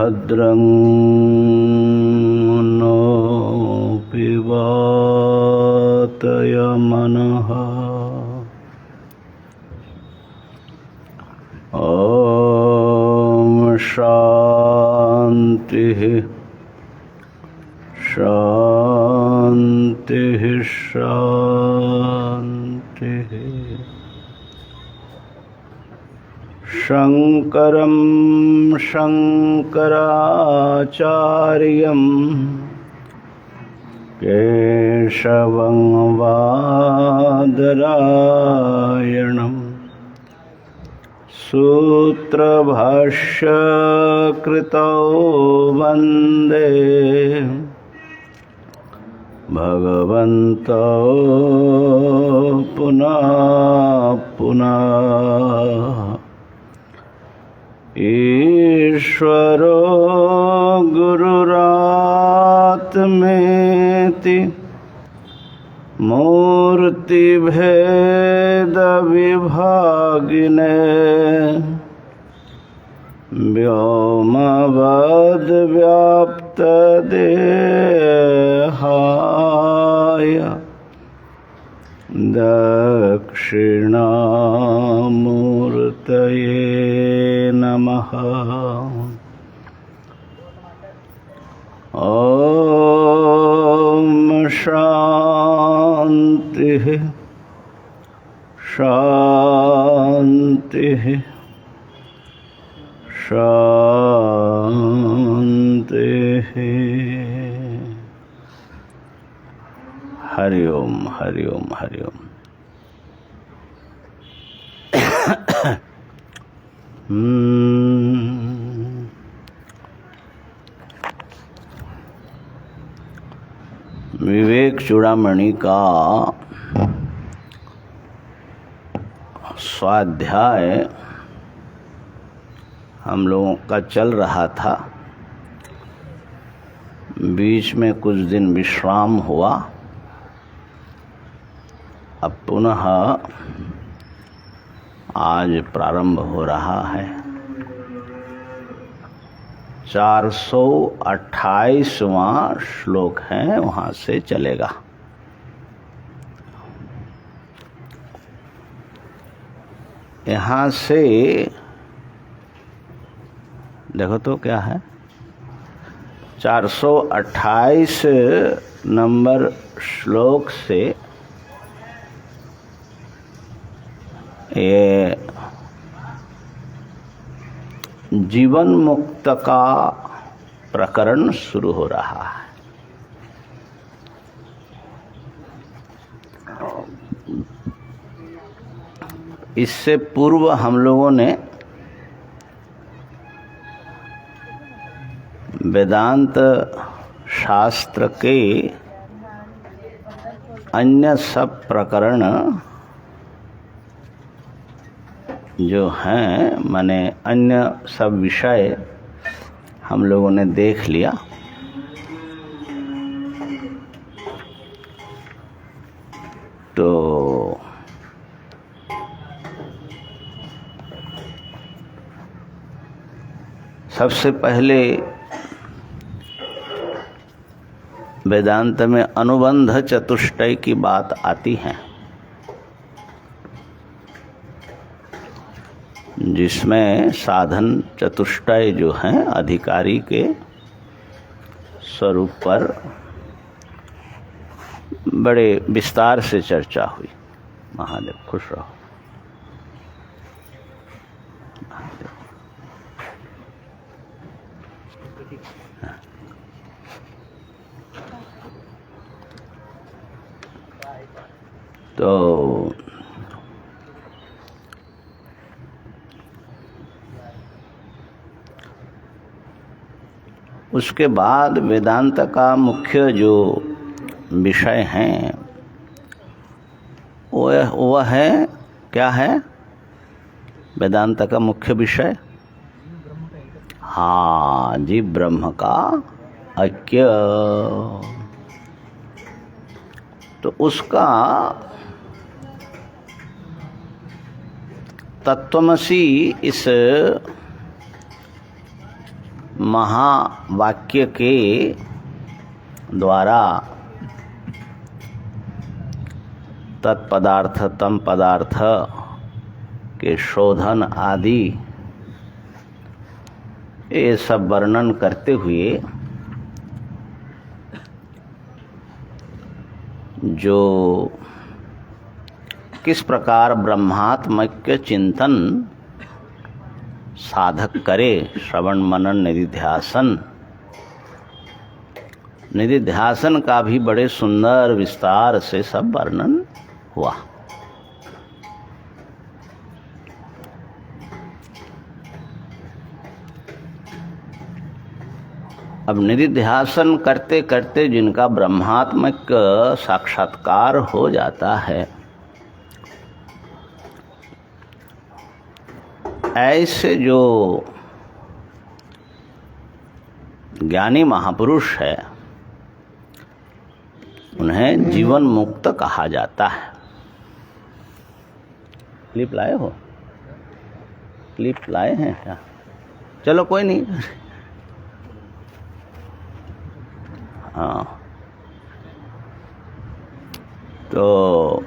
भद्रं नो पिबातयमनः ॐ शान्तिः शान्तिः शान्तिः। शङ्करं शङ्कराचार्यं केशवं बादरायणं सूत्रभाष्यकृतौ वन्दे भगवन्तौ पुनः पुनः। ईश्वरो गुरुरात्मेति मूर्तिभेदविभागिने व्योमवद्व्याप्तदेहाय दक्षिणामूर्तये नमः। ॐ शान्तिः शान्तिः शान्तिः। हरि ओम हरि ओम हरि ओम। विवेक चूड़ामणि का स्वाध्याय हम लोगों का चल रहा था। बीच में कुछ दिन विश्राम हुआ। अब पुनः आज प्रारंभ हो रहा है। 428वां श्लोक है, वहाँ से चलेगा। यहाँ से देखो तो क्या है, 428 नंबर श्लोक से ये जीवन मुक्त का प्रकरण शुरू हो रहा है। इससे पूर्व हम लोगों ने वेदांत शास्त्र के अन्य सब प्रकरण जो हैं, माने अन्य सब विषय हम लोगों ने देख लिया। तो सबसे पहले वेदांत में अनुबंध चतुष्टय की बात आती है, जिसमें साधन चतुष्टय जो हैं अधिकारी के स्वरूप पर बड़े विस्तार से चर्चा हुई। महादेव खुश रहो। तो उसके बाद वेदांत का मुख्य जो विषय हैं वह है, क्या है वेदांत का मुख्य विषय? हाँ जी, ब्रह्म का ऐक्य। तो उसका तत्वमसि इस महावाक्य के द्वारा तत्पदार्थ तम पदार्थ के शोधन आदि ये सब वर्णन करते हुए जो किस प्रकार ब्रह्मात्मक चिंतन साधक करे, श्रवण मनन निधिध्यासन का भी बड़े सुंदर विस्तार से सब वर्णन हुआ। अब निधिध्यासन करते करते जिनका ब्रह्मात्मक साक्षात्कार हो जाता है, ऐसे जो ज्ञानी महापुरुष है उन्हें जीवन मुक्त कहा जाता है। क्लिप लाए हो? क्लिप लाए हैं क्या? चलो कोई नहीं। हाँ, तो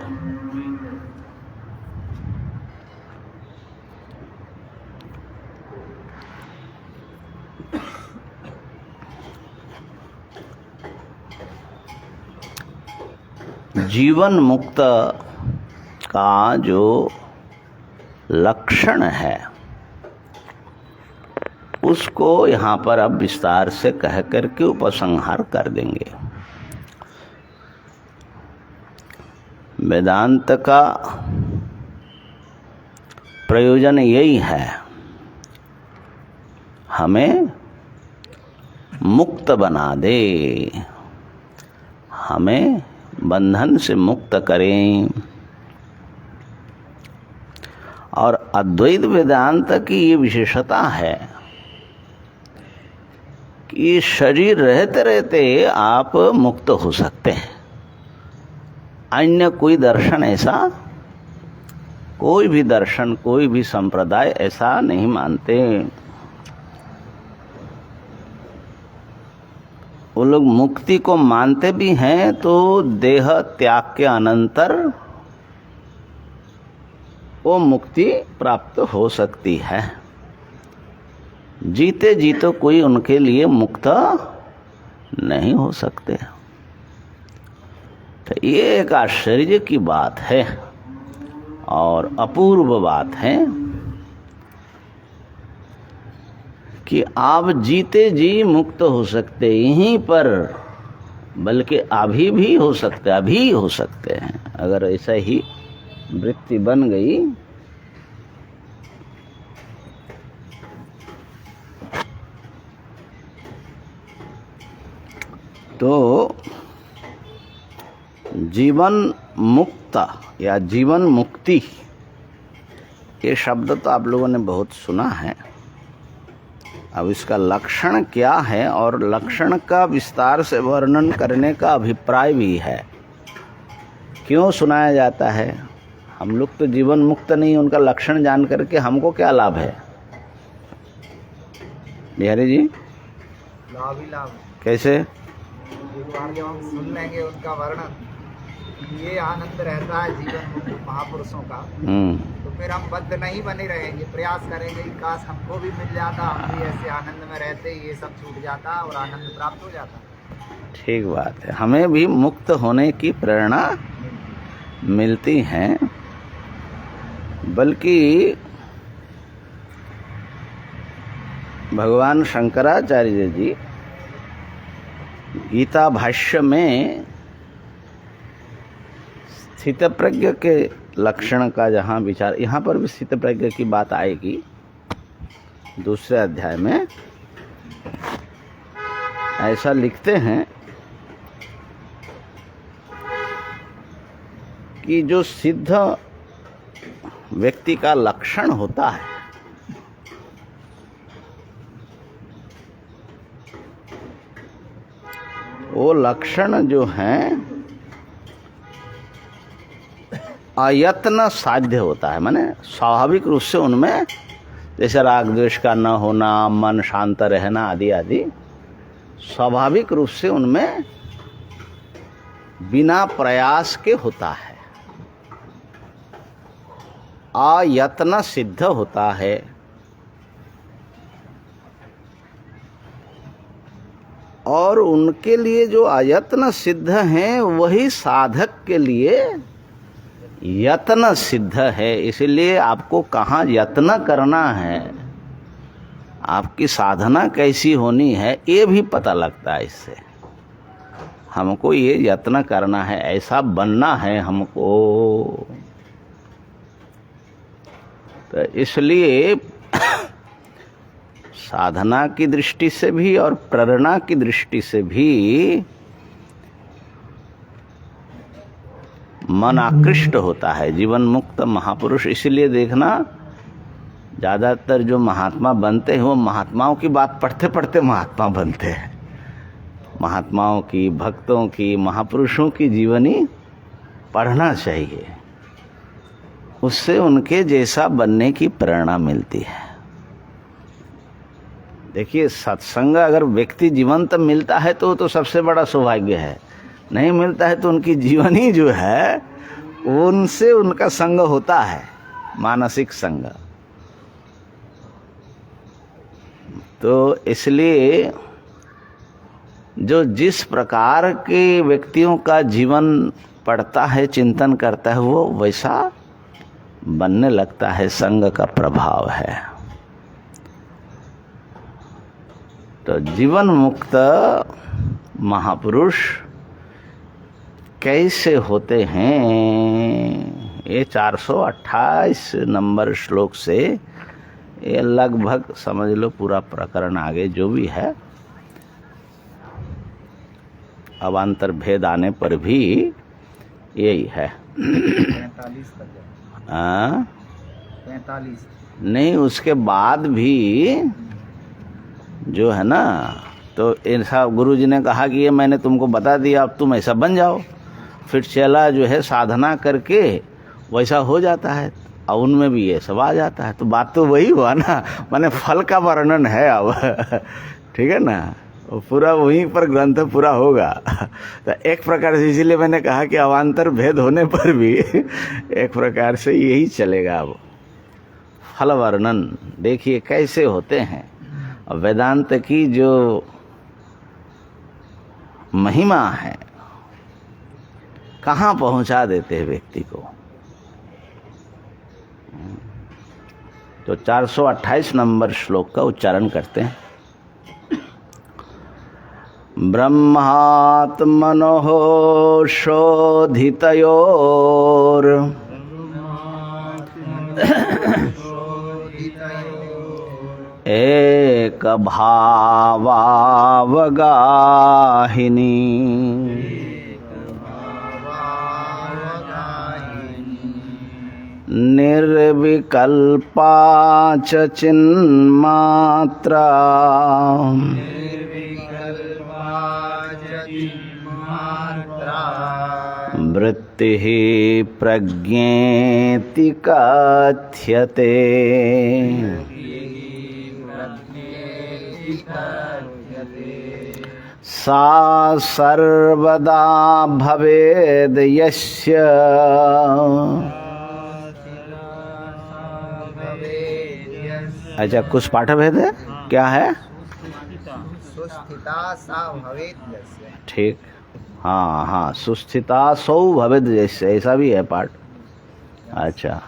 जीवन मुक्त का जो लक्षण है उसको यहाँ पर अब विस्तार से कह करके उपसंहार कर देंगे। वेदांत का प्रयोजन यही है, हमें मुक्त बना दे, हमें बंधन से मुक्त करें। और अद्वैत वेदांत की ये विशेषता है कि शरीर रहते रहते आप मुक्त हो सकते हैं। अन्य कोई दर्शन ऐसा, कोई भी दर्शन, कोई भी संप्रदाय ऐसा नहीं मानते। वो लोग मुक्ति को मानते भी हैं तो देह त्याग के अनंतर वो मुक्ति प्राप्त हो सकती है। जीते जी तो कोई उनके लिए मुक्त नहीं हो सकते। तो ये एक आश्चर्य की बात है और अपूर्व बात है कि आप जीते जी मुक्त हो सकते, यहीं पर, बल्कि अभी भी हो सकते, अभी हो सकते हैं। अगर ऐसा ही वृत्ति बन गई तो जीवन मुक्त या जीवन मुक्ति ये शब्द तो आप लोगों ने बहुत सुना है। अब इसका लक्षण क्या है और लक्षण का विस्तार से वर्णन करने का अभिप्राय भी है। क्यों सुनाया जाता है? हम लोग तो जीवन मुक्त नहीं, उनका लक्षण जान करके हमको क्या लाभ है? बिहारी जी, लाभ ही लाभ। कैसे? एक बार जब हम सुन लेंगे उनका वर्णन, ये आनंद रहता है जीवन मुक्त महापुरुषों का, तो फिर हम बद्ध नहीं बने रहेंगे, प्रयास करेंगे कि काश हमको भी मिल जाता, हम भी ऐसे आनंद में रहते, ये सब छूट जाता और आनंद प्राप्त हो जाता। ठीक बात है, हमें भी मुक्त होने की प्रेरणा मिलती है। बल्कि भगवान शंकराचार्य जी गीता भाष्य में स्थित प्रज्ञ के लक्षण का जहाँ विचार, यहाँ पर भी स्थित प्रज्ञ की बात आएगी दूसरे अध्याय में। ऐसा लिखते हैं कि जो सिद्ध व्यक्ति का लक्षण होता है वो लक्षण जो है अयत्न साध्य होता है, माने स्वाभाविक रूप से उनमें जैसे राग द्वेष का न होना, मन शांत रहना आदि आदि, स्वाभाविक रूप से उनमें बिना प्रयास के होता है, अयत्न सिद्ध होता है। और उनके लिए जो अयत्न सिद्ध हैं वही साधक के लिए यत्न सिद्ध है। इसलिए आपको कहाँ यत्न करना है, आपकी साधना कैसी होनी है, ये भी पता लगता है इससे। हमको ये यत्न करना है, ऐसा बनना है हमको। तो इसलिए साधना की दृष्टि से भी और प्रेरणा की दृष्टि से भी मन आकृष्ट होता है जीवन मुक्त महापुरुष। इसलिए देखना ज़्यादातर जो महात्मा बनते हैं वो महात्माओं की बात पढ़ते पढ़ते महात्मा बनते हैं। महात्माओं की, भक्तों की, महापुरुषों की जीवनी पढ़ना चाहिए, उससे उनके जैसा बनने की प्रेरणा मिलती है। देखिए, सत्संग अगर व्यक्ति जीवंत मिलता है तो सबसे बड़ा सौभाग्य है। नहीं मिलता है तो उनकी जीवनी जो है उनसे उनका संग होता है, मानसिक संग। तो इसलिए जो जिस प्रकार के व्यक्तियों का जीवन पढ़ता है, चिंतन करता है, वो वैसा बनने लगता है, संग का प्रभाव है। तो जीवन मुक्त महापुरुष कैसे होते हैं, ये 428 नंबर श्लोक से ये लगभग समझ लो पूरा प्रकरण आगे जो भी है। अवान्तर भेद आने पर भी यही है। 45 नहीं, उसके बाद भी जो है ना, तो ऐसा गुरु जी ने कहा कि ये मैंने तुमको बता दिया, अब तुम ऐसा बन जाओ। फिर चला जो है साधना करके वैसा हो जाता है, और उनमें भी ये सब आ जाता है। तो बात तो वही हुआ ना, माने फल का वर्णन है अब। ठीक है ना, पूरा वहीं पर ग्रंथ पूरा होगा। तो एक प्रकार से इसीलिए मैंने कहा कि अवान्तर भेद होने पर भी एक प्रकार से यही चलेगा। अब फल वर्णन देखिए कैसे होते हैं। वेदांत की जो महिमा है कहाँ पहुंचा देते हैं व्यक्ति को। तो 428 नंबर श्लोक का उच्चारण करते हैं। ब्रह्मात्मनोः शोधितयोर एक भावावगाहिनी निर्विकल्पा च चिन्मात्रा वृत्तिः प्रज्ञेति कथ्यते। सा सर्वदा भवेद् यस्य अच्छा कुछ पाठभेद है, क्या है? सुस्थिता सा भवेत् यस्य। ठीक, हाँ हाँ, सुस्थिता सौ भवेद् जैसे, ऐसा भी है पाठ। अच्छा,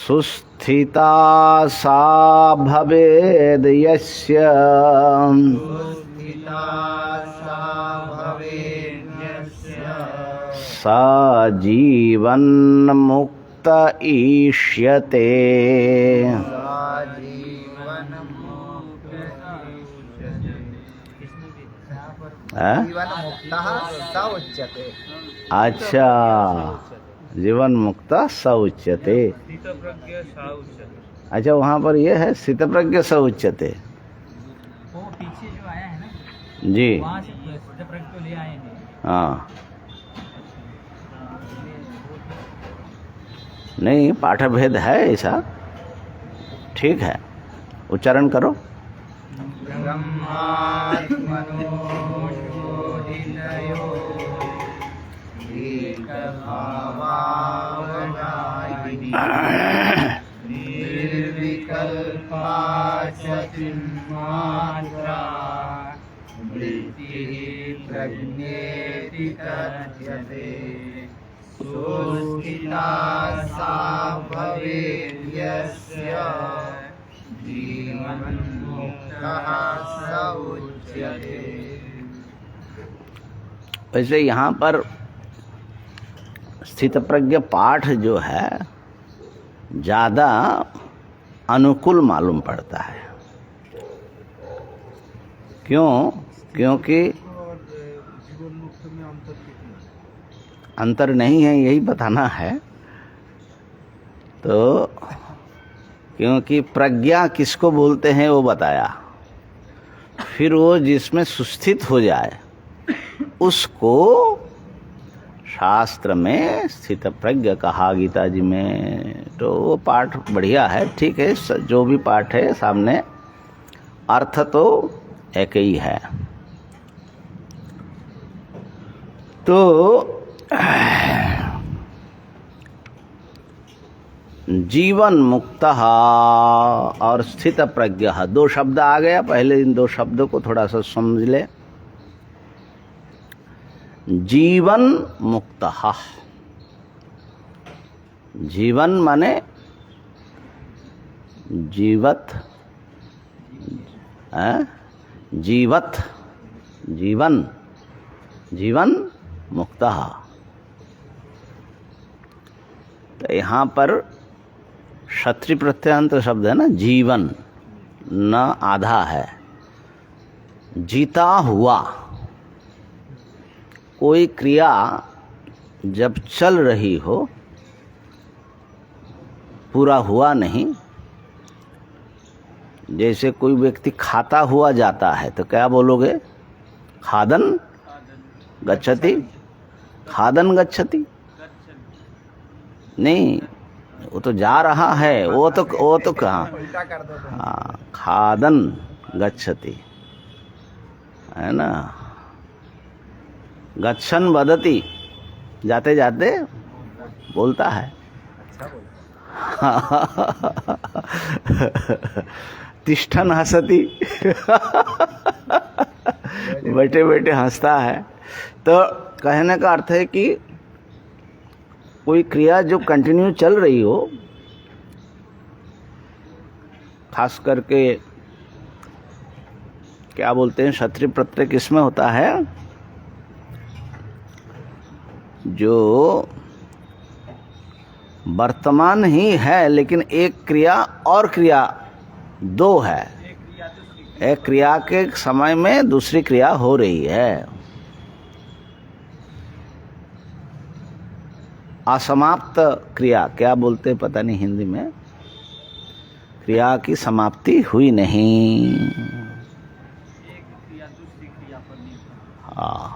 सुस्थिता सा भवेद् यस्य सा जीवन मुक्त ईष्यते। जीवन मुक्तः स उच्यते। अच्छा, जीवन मुक्त स उच्यते। अच्छा, वहाँ पर ये है स्थितप्रज्ञ स उच्यते। वो पीछे जो आया है ना जी, वहाँ से स्थितप्रज्ञ तो ले आए नहीं। हाँ, नहीं पाठभेद है ऐसा। ठीक है, उच्चारण करो। ब्रह्मात्मनोदितयो एकभावावनायिनी निर्विकल्पा चिन्मात्रा वृत्तिः प्रज्ञेति कथ्यते सुस्थिता सा भवेत् यस्य जीवन्मुक्तः स उच्यते। वैसे यहाँ पर स्थितप्रज्ञ पाठ जो है ज़्यादा अनुकूल मालूम पड़ता है। क्यों? क्योंकि अंतर नहीं है, यही बताना है। तो क्योंकि प्रज्ञा किसको बोलते हैं वो बताया, फिर वो जिसमें सुस्थित हो जाए उसको शास्त्र में स्थित प्रज्ञ कहा, गीता जी में। तो वो पाठ बढ़िया है, ठीक है। जो भी पाठ है सामने अर्थ तो एक ही है। तो जीवन मुक्त और स्थित प्रज्ञ, दो शब्द आ गया। पहले इन दो शब्दों को थोड़ा सा समझ ले। जीवन मुक्त, जीवन माने जीवत, जीवत, जीवन, जीवन मुक्त। तो यहाँ पर क्षत्रिय प्रत्यंत शब्द है ना, जीवन न आधा है, जीता हुआ। कोई क्रिया जब चल रही हो, पूरा हुआ नहीं, जैसे कोई व्यक्ति खाता हुआ जाता है तो क्या बोलोगे? खादन गच्छति, खादन गच्छति नहीं, वो तो जा रहा है, वो तो कहाँ, हाँ, खादन गच्छति है ना। गच्छन वदति, जाते जाते बोलता है। तिष्ठन हंसती, बैठे बैठे हंसता है। तो कहने का अर्थ है कि कोई क्रिया जो कंटिन्यू चल रही हो, खास करके क्या बोलते हैं, क्षत्रिय प्रत्यय किसमें होता है? जो वर्तमान ही है, लेकिन एक क्रिया और क्रिया दो है। एक क्रिया के समय में दूसरी क्रिया हो रही है। असमाप्त क्रिया क्या बोलते पता नहीं हिंदी में, क्रिया की समाप्ति हुई नहीं। हाँ,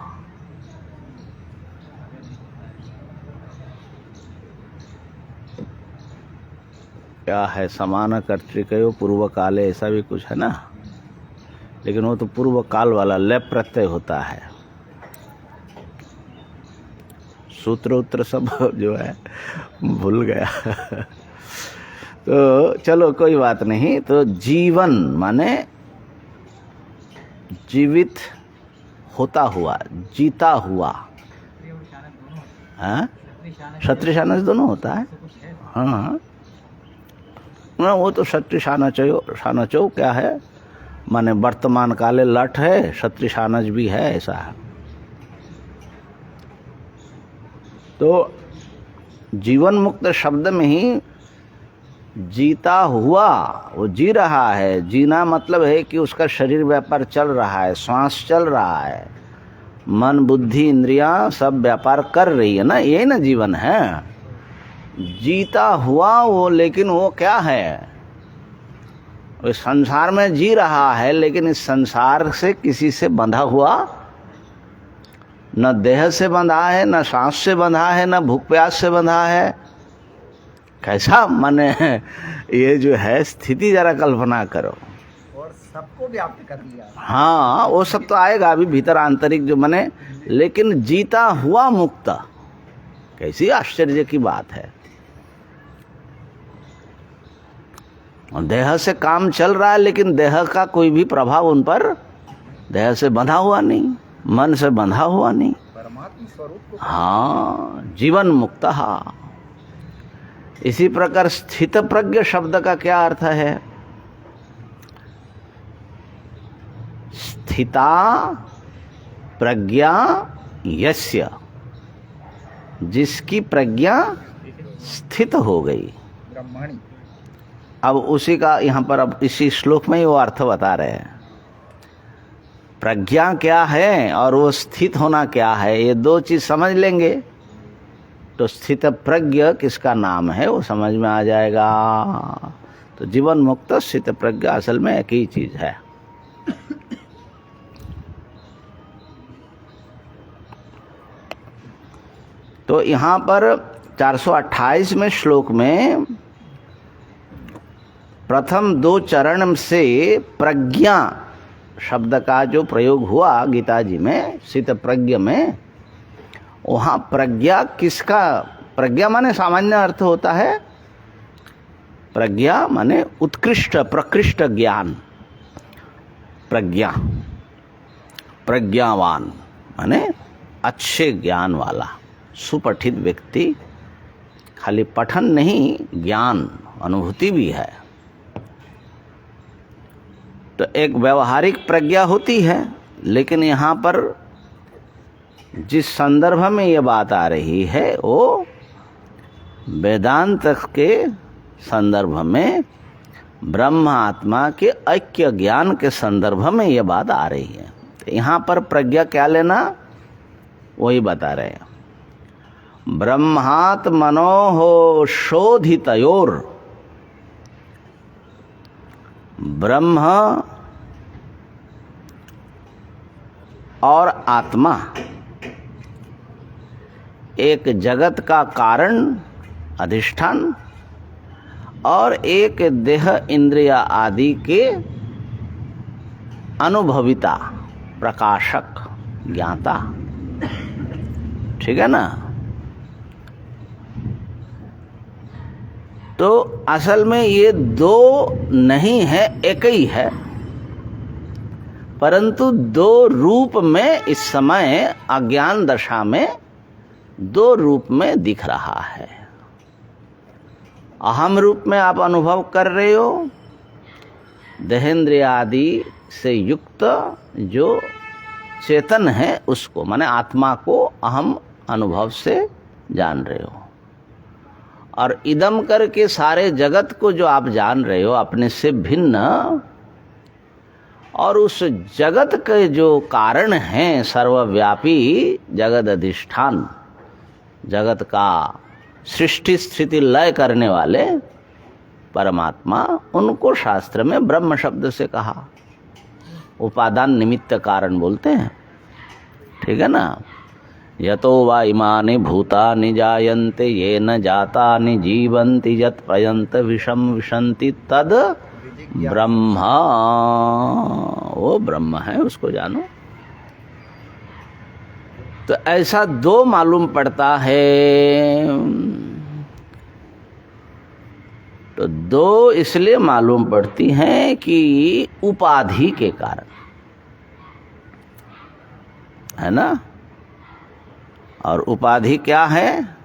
क्या है, समान कर्तृकयो पूर्व काले, ऐसा भी कुछ है ना। लेकिन वो तो पूर्व काल वाला लेप प्रत्यय होता है। सूत्र उत्तर सब जो है भूल गया। तो चलो कोई बात नहीं। तो जीवन माने जीवित होता हुआ, जीता हुआ। हाँ, क्षत्रिय शानच दोनों होता है। हाँ, वो तो क्षत्रिय शानचो क्या है, माने वर्तमान काले लठ है, क्षत्रिय शानच भी है, ऐसा है। तो जीवन मुक्त शब्द में ही जीता हुआ, वो जी रहा है। जीना मतलब है कि उसका शरीर व्यापार चल रहा है, श्वास चल रहा है, मन बुद्धि इंद्रियां सब व्यापार कर रही है ना, यही ना जीवन है। जीता हुआ वो, लेकिन वो क्या है, वो संसार में जी रहा है, लेकिन इस संसार से किसी से बंधा हुआ, न देह से बंधा है, न सांस से बंधा है, न भूख प्यास से बंधा है, कैसा माने ये जो है स्थिति जरा कल्पना करो। और सबको व्याप्त कर लिया। हाँ, वो सब तो आएगा अभी भीतर आंतरिक जो मने, लेकिन जीता हुआ मुक्त, कैसी आश्चर्य की बात है। देह से काम चल रहा है लेकिन देह का कोई भी प्रभाव उन पर, देह से बंधा हुआ नहीं, मन से बंधा हुआ नहीं। परमात्मा स्वरूप को। हाँ, जीवन मुक्त। हाँ, इसी प्रकार स्थित प्रज्ञ शब्द का क्या अर्थ है? स्थिता प्रज्ञा यस्य, जिसकी प्रज्ञा स्थित हो गई। ब्रह्मणि। अब उसी का यहाँ पर अब इसी श्लोक में ही वो अर्थ बता रहे हैं। प्रज्ञा क्या है और वो स्थित होना क्या है, ये दो चीज समझ लेंगे तो स्थित प्रज्ञ किसका नाम है वो समझ में आ जाएगा। तो जीवन मुक्त स्थित प्रज्ञ असल में एक ही चीज है। तो यहाँ पर 428 में श्लोक में प्रथम दो चरण से प्रज्ञा शब्द का जो प्रयोग हुआ गीता जी में, स्थित प्रज्ञ में, वहाँ प्रज्ञा किसका? प्रज्ञा माने सामान्य अर्थ होता है, प्रज्ञा माने उत्कृष्ट प्रकृष्ट ज्ञान। प्रज्ञा, प्रज्ञावान माने अच्छे ज्ञान वाला, सुपठित व्यक्ति। खाली पठन नहीं, ज्ञान अनुभूति भी है। तो एक व्यवहारिक प्रज्ञा होती है, लेकिन यहाँ पर जिस संदर्भ में ये बात आ रही है वो वेदांत के संदर्भ में, ब्रह्म आत्मा के ऐक्य ज्ञान के संदर्भ में ये बात आ रही है। तो यहाँ पर प्रज्ञा क्या लेना वही बता रहे हैं। ब्रह्मात् मनोः शोधितयोर, ब्रह्म और आत्मा एक जगत का कारण अधिष्ठान और एक देह इंद्रिया आदि के अनुभविता प्रकाशक ज्ञाता। ठीक है ना? तो असल में ये दो नहीं है, एक ही है, परंतु दो रूप में इस समय अज्ञान दशा में दो रूप में दिख रहा है। अहम रूप में आप अनुभव कर रहे हो, देहेंद्रिय आदि से युक्त जो चेतन है उसको, माने आत्मा को अहम अनुभव से जान रहे हो। और इदम करके सारे जगत को जो आप जान रहे हो अपने से भिन्न, और उस जगत के जो कारण हैं सर्वव्यापी जगत अधिष्ठान, जगत का सृष्टि स्थिति लय करने वाले परमात्मा, उनको शास्त्र में ब्रह्म शब्द से कहा। उपादान निमित्त कारण बोलते हैं। ठीक है ना? यतो वा इमानि भूतानि जायन्ते येन जातानि जीवन्ति यत् प्रयन्त विषम विशन्ति तद ब्रह्मा। वो ब्रह्म है, उसको जानो। तो ऐसा दो मालूम पड़ता है। तो दो इसलिए मालूम पड़ती हैं कि उपाधि के कारण, है ना? और उपाधि क्या है?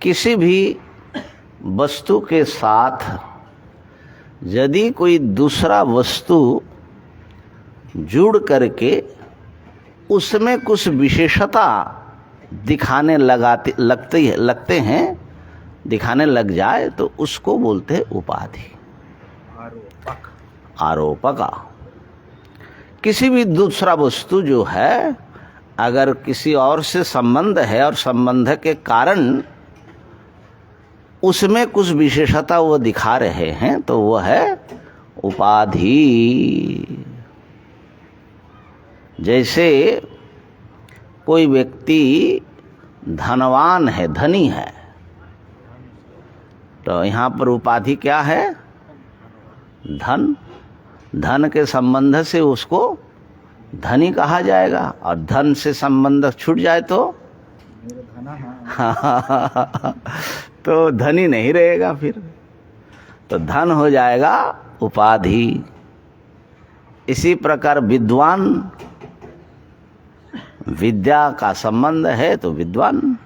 किसी भी वस्तु के साथ यदि कोई दूसरा वस्तु जुड़ करके उसमें कुछ विशेषता दिखाने लगते हैं, दिखाने लग जाए तो उसको बोलते हैं उपाधि, आरोपक। किसी भी दूसरा वस्तु जो है अगर किसी और से संबंध है और संबंध के कारण उसमें कुछ विशेषता वो दिखा रहे हैं तो वो है उपाधि। जैसे कोई व्यक्ति धनवान है, धनी है, तो यहाँ पर उपाधि क्या है? धन। धन के संबंध से उसको धनी कहा जाएगा, और धन से संबंध छूट जाए तो तो धनी नहीं रहेगा फिर, तो धन हो जाएगा उपाधि। इसी प्रकार विद्वान, विद्या का संबंध है तो विद्वान,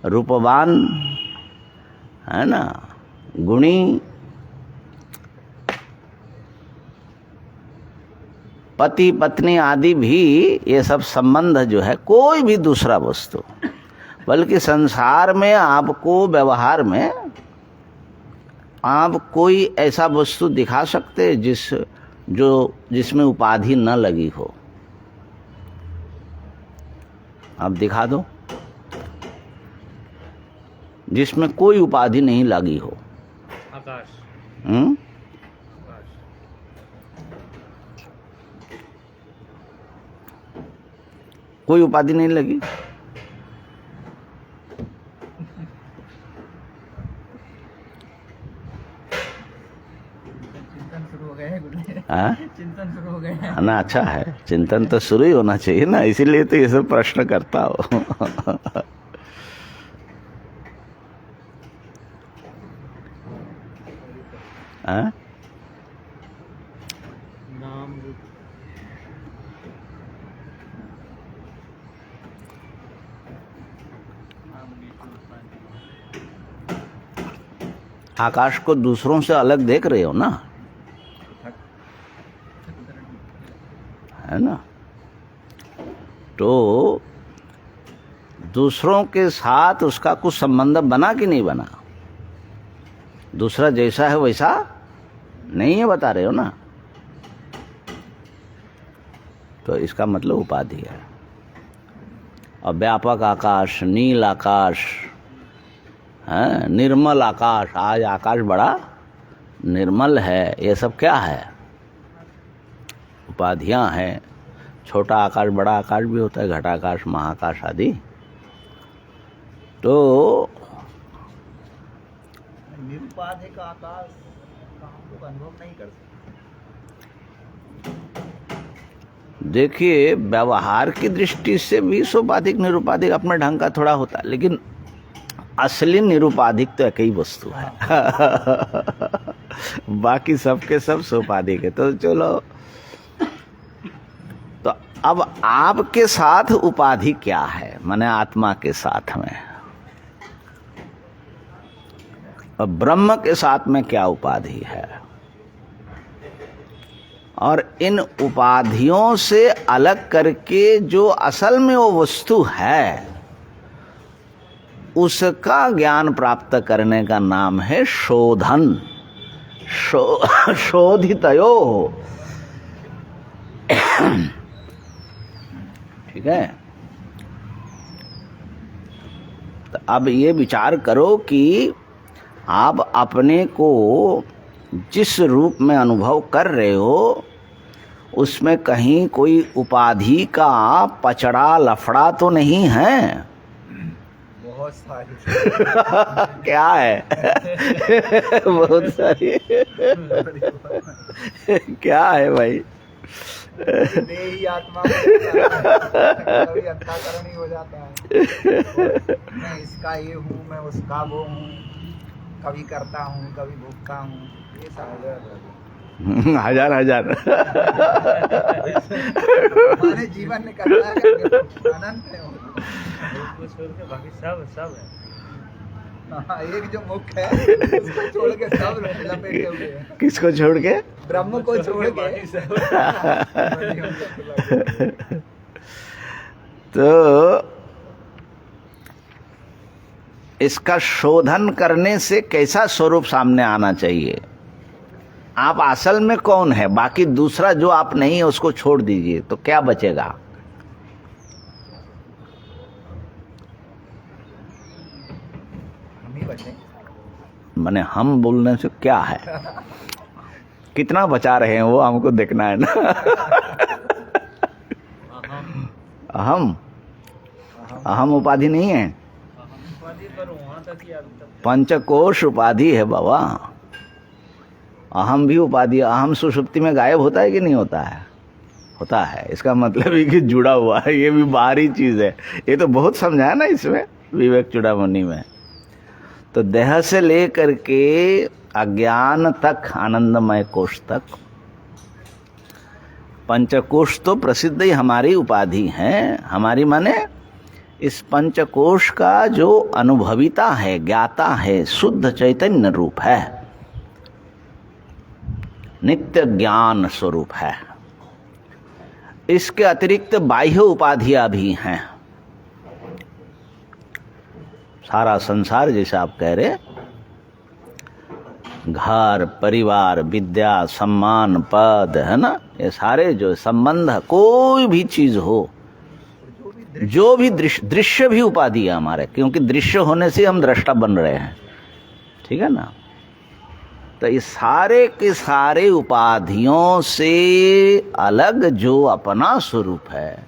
रूपवान है ना, गुणी, पति पत्नी आदि भी, ये सब संबंध जो है कोई भी दूसरा वस्तु, बल्कि संसार में आपको व्यवहार में आप कोई ऐसा वस्तु दिखा सकते जिसमें उपाधि न लगी हो? आप दिखा दो जिसमें कोई उपाधि नहीं लगी हो। आकाश। कोई उपाधि नहीं लगी। चिंतन शुरू हो गए गुरुदेव। हाँ? चिंतन शुरू हो गए ना, अच्छा है, चिंतन तो शुरू ही होना चाहिए ना, इसीलिए तो ये सब प्रश्न करता हो। हाँ? नाम रूप। आकाश को दूसरों से अलग देख रहे हो ना, है ना? तो दूसरों के साथ उसका कुछ संबंध बना कि नहीं बना? दूसरा जैसा है वैसा नहीं है, बता रहे हो ना? तो इसका मतलब उपाधि है। और व्यापक आकाश, नील आकाश, है निर्मल आकाश, आज आकाश बड़ा निर्मल है, ये सब क्या है? उपाधियां हैं। छोटा आकाश, बड़ा आकाश भी होता है, घटाकाश, महाकाश आदि। तो निरुपाधिक आकाश का हम लोग अनुभव नहीं कर सकते। देखिए, व्यवहार की दृष्टि से भी सोपाधिक निरुपाधिक अपने ढंग का थोड़ा होता है, लेकिन असली निरुपाधिक तो एक ही वस्तु है। बाकी सबके सब सोपाधिक है। तो चलो, तो अब आपके साथ उपाधि क्या है, माने आत्मा के साथ में, और ब्रह्म के साथ में क्या उपाधि है? और इन उपाधियों से अलग करके जो असल में वो वस्तु है, उसका ज्ञान प्राप्त करने का नाम है शोधन। शोधितयो। ठीक है? तो अब ये विचार करो कि आप अपने को जिस रूप में अनुभव कर रहे हो, उसमें कहीं कोई उपाधि का पचड़ा लफड़ा तो नहीं है? बहुत सारी। क्या है? बहुत सारी। क्या है भाई? देही आत्मा कभी अंतःकरण ही हो जाता है। मैं इसका ये हूँ, मैं उसका वो हूँ, कभी करता हूँ, कभी भूखता हूँ, ये सब हजार हमारे जीवन में करना है, अनंत है वो। उसको छोड़ के बाकी सब है। हाँ, एक जो मुख्य है उसको छोड़ के सब लपेटे हुए हैं। किसको छोड़ के? ब्रह्म को छोड़ के। तो इसका शोधन करने से कैसा स्वरूप सामने आना चाहिए? आप असल में कौन है? बाकी दूसरा जो आप नहीं है उसको छोड़ दीजिए, तो क्या बचेगा? हम ही बचे। माने हम बोलने से क्या है? कितना बचा रहे हैं वो हमको देखना है ना। अहम, अहम उपाधि नहीं है। उपाधि पर वहाँ का किया अभी तक। पंचकोश उपाधि है बाबा। अहम भी उपाधि, अहम सुषुप्ति में गायब होता है कि नहीं होता है? होता है। इसका मतलब है कि जुड़ा हुआ है, ये भी बाहरी चीज है। ये तो बहुत समझाया ना इसमें विवेक चूड़ामणि में। तो देह से लेकर के अज्ञान तक, आनंदमय कोश तक, पंचकोश तो प्रसिद्ध ही हमारी उपाधि है। हमारी माने इस पंचकोश का जो अनुभविता है, ज्ञाता है, शुद्ध चैतन्य रूप है, नित्य ज्ञान स्वरूप है। इसके अतिरिक्त बाह्य उपाधियां भी हैं। सारा संसार जैसे आप कह रहे, घर, परिवार, विद्या, सम्मान, पद, है ना, ये सारे जो संबंध, कोई भी चीज हो, जो भी दृश्य भी उपाधि है हमारे, क्योंकि दृश्य होने से हम दृष्टा बन रहे हैं, ठीक है ना। तो ये सारे के सारे उपाधियों से अलग जो अपना स्वरूप है,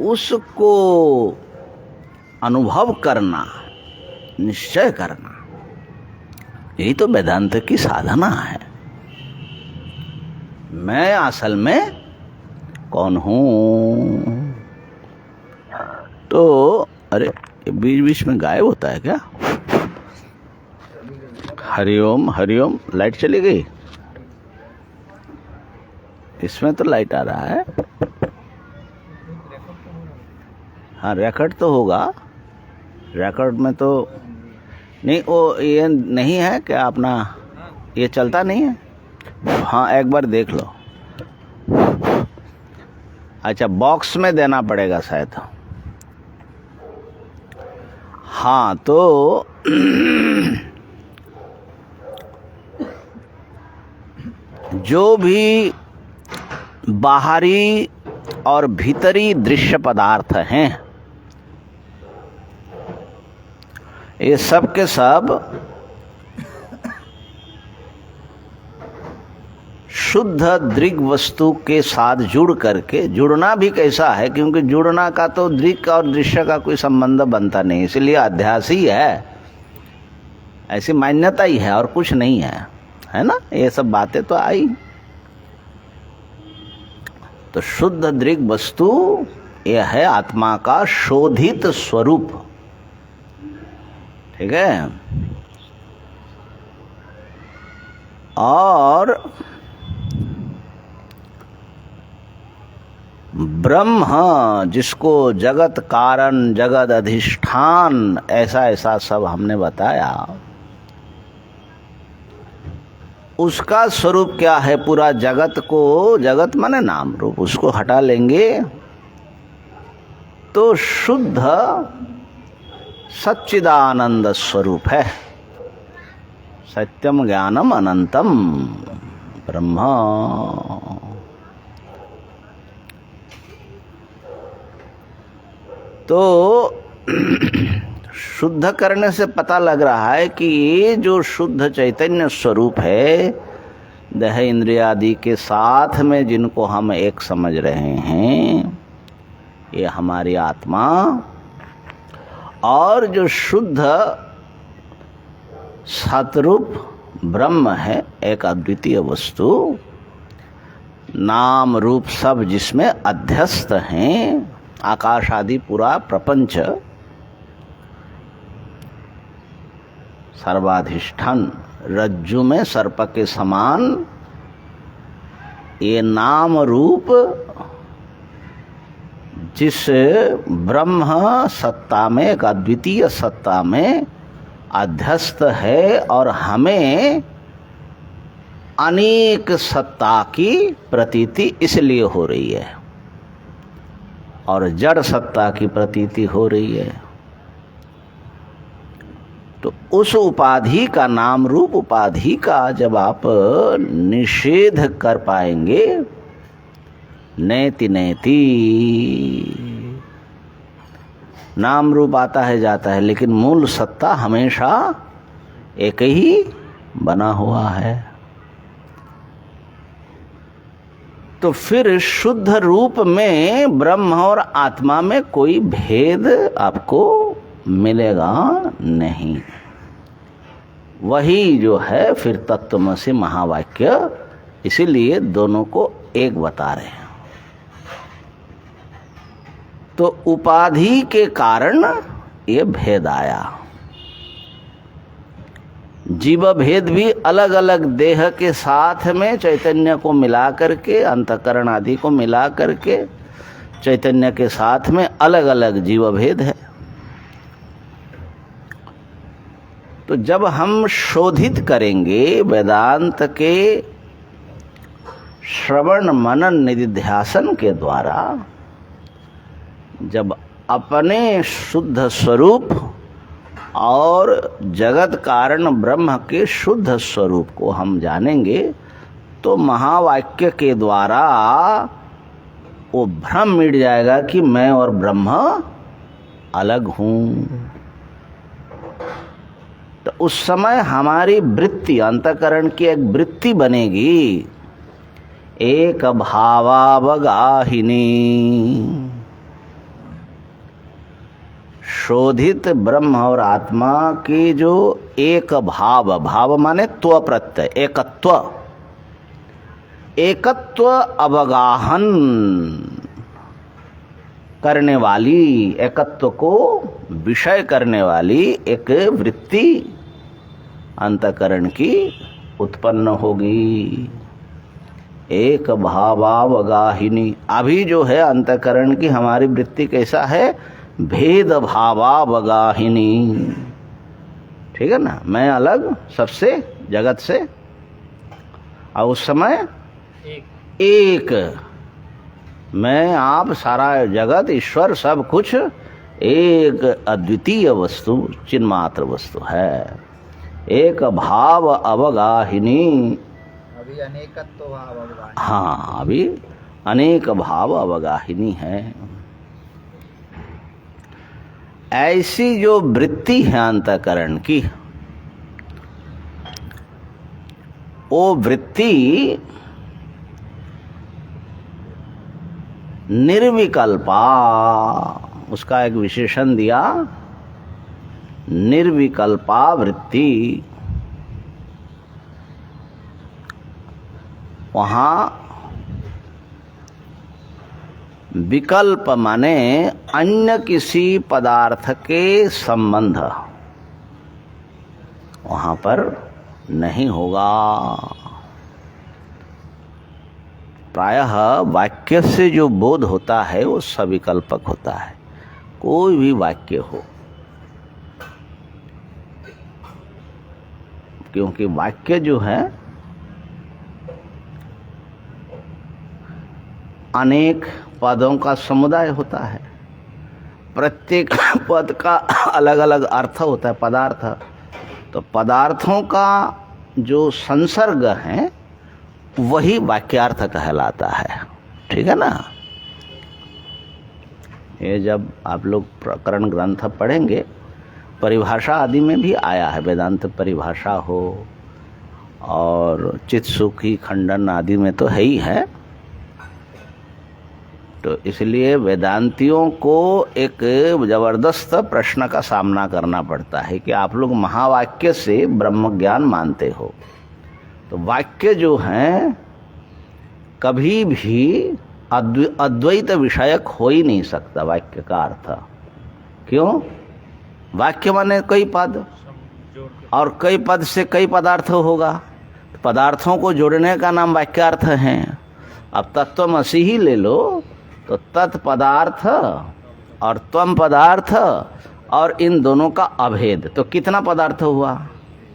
उसको अनुभव करना, निश्चय करना, यही तो वेदांत की साधना है। मैं असल में कौन हूं? तो अरे बीच बीच में गायब होता है क्या? हरिओम हरिओम। लाइट चली गई? इसमें तो लाइट आ रहा है। हाँ, रिकॉर्ड तो होगा। रिकॉर्ड में तो नहीं, वो ये नहीं है क्या अपना, ये चलता नहीं है? हाँ, एक बार देख लो। अच्छा, बॉक्स में देना पड़ेगा शायद। हाँ, तो जो भी बाहरी और भीतरी दृश्य पदार्थ हैं, ये सब के सब शुद्ध दृग वस्तु के साथ जुड़ करके, जुड़ना भी कैसा है, क्योंकि जुड़ना का तो दृग और दृश्य का कोई संबंध बनता नहीं, इसलिए अध्यास ही है, ऐसी मान्यता ही है और कुछ नहीं है ना। ये सब बातें तो आई। तो शुद्ध दृग वस्तु यह है आत्मा का शोधित स्वरूप, ठीक है। और ब्रह्म, जिसको जगत कारण, जगत अधिष्ठान, ऐसा ऐसा सब हमने बताया, उसका स्वरूप क्या है? पूरा जगत को, जगत माने नाम रूप, उसको हटा लेंगे तो शुद्ध सच्चिदानंद स्वरूप है। सत्यम ज्ञानम अनंतम ब्रह्म। तो शुद्ध करने से पता लग रहा है कि ये जो शुद्ध चैतन्य स्वरूप है, देह इंद्रिय आदि के साथ में जिनको हम एक समझ रहे हैं, ये हमारी आत्मा, और जो शुद्ध सतरूप ब्रह्म है, एक अद्वितीय वस्तु, नाम रूप सब जिसमें अध्यस्त हैं, आकाश आदि पूरा प्रपंच, सर्वाधिष्ठान, रज्जु में सर्प के समान, ये नाम रूप जिस ब्रह्म सत्ता में, एक अद्वितीय सत्ता में अध्यस्त है, और हमें अनेक सत्ता की प्रतीति इसलिए हो रही है, और जड़ सत्ता की प्रतीति हो रही है। तो उस उपाधि का, नाम रूप उपाधि का जब आप निषेध कर पाएंगे, नैति नैति, नाम रूप आता है जाता है, लेकिन मूल सत्ता हमेशा एक ही बना हुआ है। तो फिर शुद्ध रूप में ब्रह्म और आत्मा में कोई भेद आपको मिलेगा नहीं। वही जो है फिर तत्वमसि महावाक्य, इसीलिए दोनों को एक बता रहे हैं। तो उपाधि के कारण ये भेद आया। जीव भेद भी अलग अलग देह के साथ में चैतन्य को मिला करके, अंतःकरण आदि को मिला करके चैतन्य के साथ में अलग अलग जीव भेद है। तो जब हम शोधित करेंगे वेदांत के श्रवण मनन निधिध्यासन के द्वारा, जब अपने शुद्ध स्वरूप और जगत कारण ब्रह्म के शुद्ध स्वरूप को हम जानेंगे, तो महावाक्य के द्वारा वो भ्रम मिट जाएगा कि मैं और ब्रह्म अलग हूँ। तो उस समय हमारी वृत्ति, अंतःकरण की एक वृत्ति बनेगी, एक भावावगाहिनी। शोधित ब्रह्म और आत्मा की जो एक भाव, भाव माने त्व प्रत्यय, एकत्व, एकत्व अवगाहन करने वाली, एकत्व को विषय करने वाली एक वृत्ति अंतःकरण की उत्पन्न होगी। एक भावावगाहिनी। अभी जो है अंतःकरण की हमारी वृत्ति कैसा है? भेद भावावगाहिनी। ठीक है ना? मैं अलग सबसे, जगत से, और उस समय एक मैं, आप, सारा जगत, ईश्वर, सब कुछ एक अद्वितीय वस्तु, चिन्मात्र वस्तु है। एक भाव अवगाहिनी। अभी अनेकत्व भाव अवगाहिनी। हाँ, अभी अनेक भाव अवगाहिनी है। ऐसी जो वृत्ति है अंतःकरण की, वो वृत्ति निर्विकल्पा, उसका एक विशेषण दिया, निर्विकल्पा वृत्ति। वहाँ विकल्प माने अन्य किसी पदार्थ के संबंध वहाँ पर नहीं होगा। प्रायः वाक्य से जो बोध होता है वो सविकल्पक होता है, कोई भी वाक्य हो, क्योंकि वाक्य जो है अनेक पदों का समुदाय होता है। प्रत्येक पद का अलग अलग अर्थ होता है, पदार्थ। तो पदार्थों का जो संसर्ग है वही वाक्यार्थ कहलाता है। ठीक है ना? ये जब आप लोग प्रकरण ग्रंथ पढ़ेंगे, परिभाषा आदि में भी आया है, वेदांत परिभाषा हो और चित्सुखी खंडन आदि में तो है ही है। तो इसलिए वेदांतियों को एक जबरदस्त प्रश्न का सामना करना पड़ता है कि आप लोग महावाक्य से ब्रह्म ज्ञान मानते हो, तो वाक्य जो हैं कभी भी अद्वैत विषयक हो ही नहीं सकता। वाक्य का अर्थ क्यों? वाक्य माने कई पद, और कई पद से कई पदार्थ होगा। पदार्थों को जोड़ने का नाम वाक्यार्थ है। अब तत्वमसि ही ले लो, तो तत्पदार्थ और त्वम पदार्थ और इन दोनों का अभेद, तो कितना पदार्थ हुआ?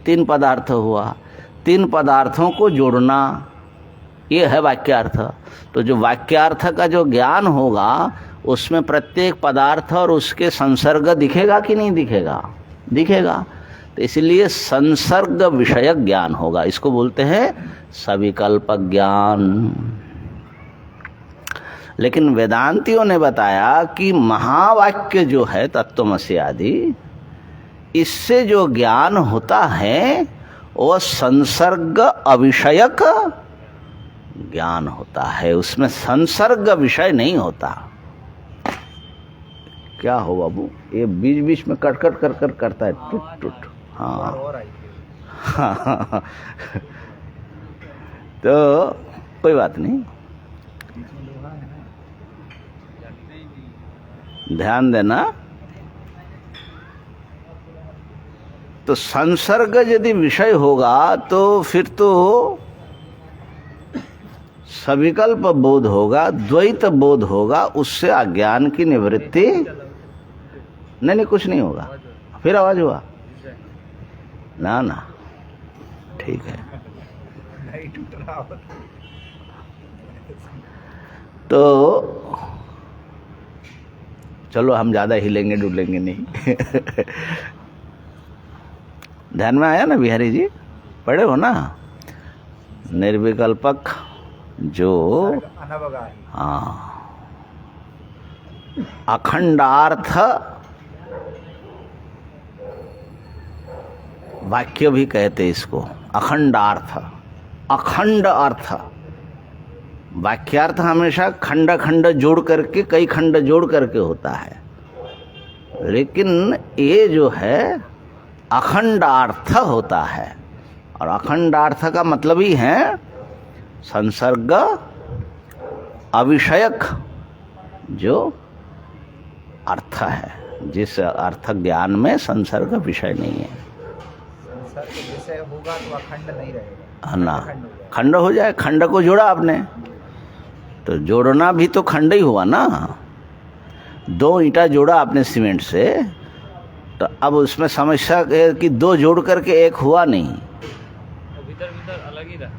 3 पदार्थ हुआ। 3 पदार्थों को जोड़ना, ये है वाक्यार्थ। तो जो वाक्यार्थ का जो ज्ञान होगा उसमें प्रत्येक पदार्थ और उसके संसर्ग दिखेगा कि नहीं दिखेगा? दिखेगा। तो इसलिए संसर्ग विषयक ज्ञान होगा, इसको बोलते हैं सविकल्पक ज्ञान। लेकिन वेदांतियों ने बताया कि महावाक्य जो है तत्वमसि आदि, इससे जो ज्ञान होता है वो संसर्ग अविषयक ज्ञान होता है, उसमें संसर्ग विषय नहीं होता। क्या हो बाबू, ये बीच बीच में कट कट कर कर करता है, टूट टूट। हाँ और आई हाँ तो कोई बात नहीं, बीच में लोहा है ना। ध्यान देना। तो संसर्ग यदि विषय होगा तो फिर तो सविकल्प बोध होगा, द्वैत बोध होगा, उससे अज्ञान की निवृत्ति नहीं कुछ नहीं होगा। फिर आवाज हुआ ना ना, ठीक है। नहीं टूट रहा हो। तो चलो हम ज्यादा हिलेंगे डुलेंगे नहीं। ध्यान में आया ना बिहारी जी, पढ़े हो ना? निर्विकल्पक जो अनवगाही। हाँ अखंडार्थ वाक्य भी कहते इसको, अखंडार्थ। अखंड अर्थ, वाक्यार्थ हमेशा खंड खंड जोड़ करके, कई खंड जोड़ करके होता है, लेकिन ये जो है अखंडार्थ होता है। और अखंडार्थ का मतलब ही है संसर्ग अविषयक जो अर्थ है, जिस अर्थ ज्ञान में संसर्ग विषय नहीं है। संसर्ग विषय होगा तो अखंड नहीं रहेगा, है ना, खंड हो जाएगा। खंड हो जाए। खंड को जोड़ा आपने तो जोड़ना भी तो खंड ही हुआ ना। दो ईंटा जोड़ा आपने सीमेंट से, तो अब उसमें समस्या है कि दो जोड़ करके एक हुआ नहीं, भीतर भीतर अलग ही रहा।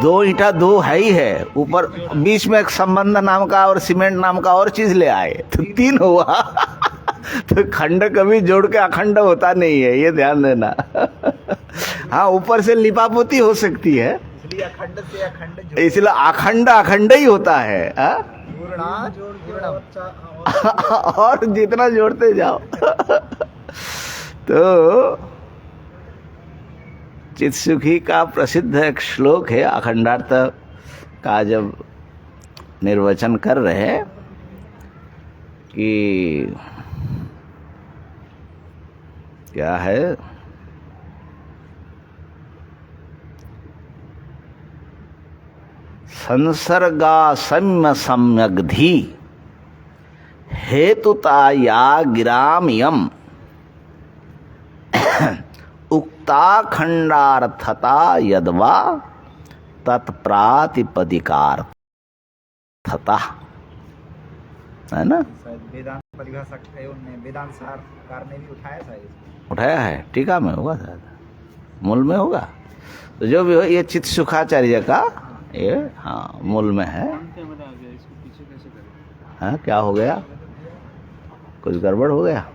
दो ईंटा दो है ही है, ऊपर बीच में एक संबंध नाम का और सीमेंट नाम का और चीज ले आए तो तीन हुआ। तो खंड कभी जोड़ के अखंड होता नहीं है, ये ध्यान देना। हाँ, ऊपर से लिपापोती हो सकती है, इसलिए अखंड से अखंड जोड़। इसलिए अखंड अखंड ही होता है। पूर्णा जोड़ और जितना जोड़ते जाओ। तो चित्सुखी का प्रसिद्ध एक श्लोक है, अखंडार्थ का जब निर्वचन कर रहे हैं कि क्या है, संसर्गासम्य सम्यग्धि हेतुताया गिरामियम उक्ता खंडार्थता यद्वा तत्प्रातिपदिकार्थता, है ना? शायद वेदांत परिभाषा है, उनने वेदांत सारकार ने भी उठाया था इसको। उठाया है, टीका में होगा शायद, मूल में होगा। तो जो भी हो, ये चित्त सुखाचार्य का ये हाँ मूल में है। इसको पीछे कैसे करें? हाँ, क्या हो गया? कुछ गड़बड़ हो गया?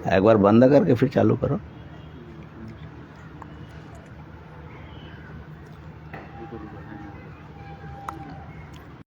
एक बार बंद करके फिर चालू करो।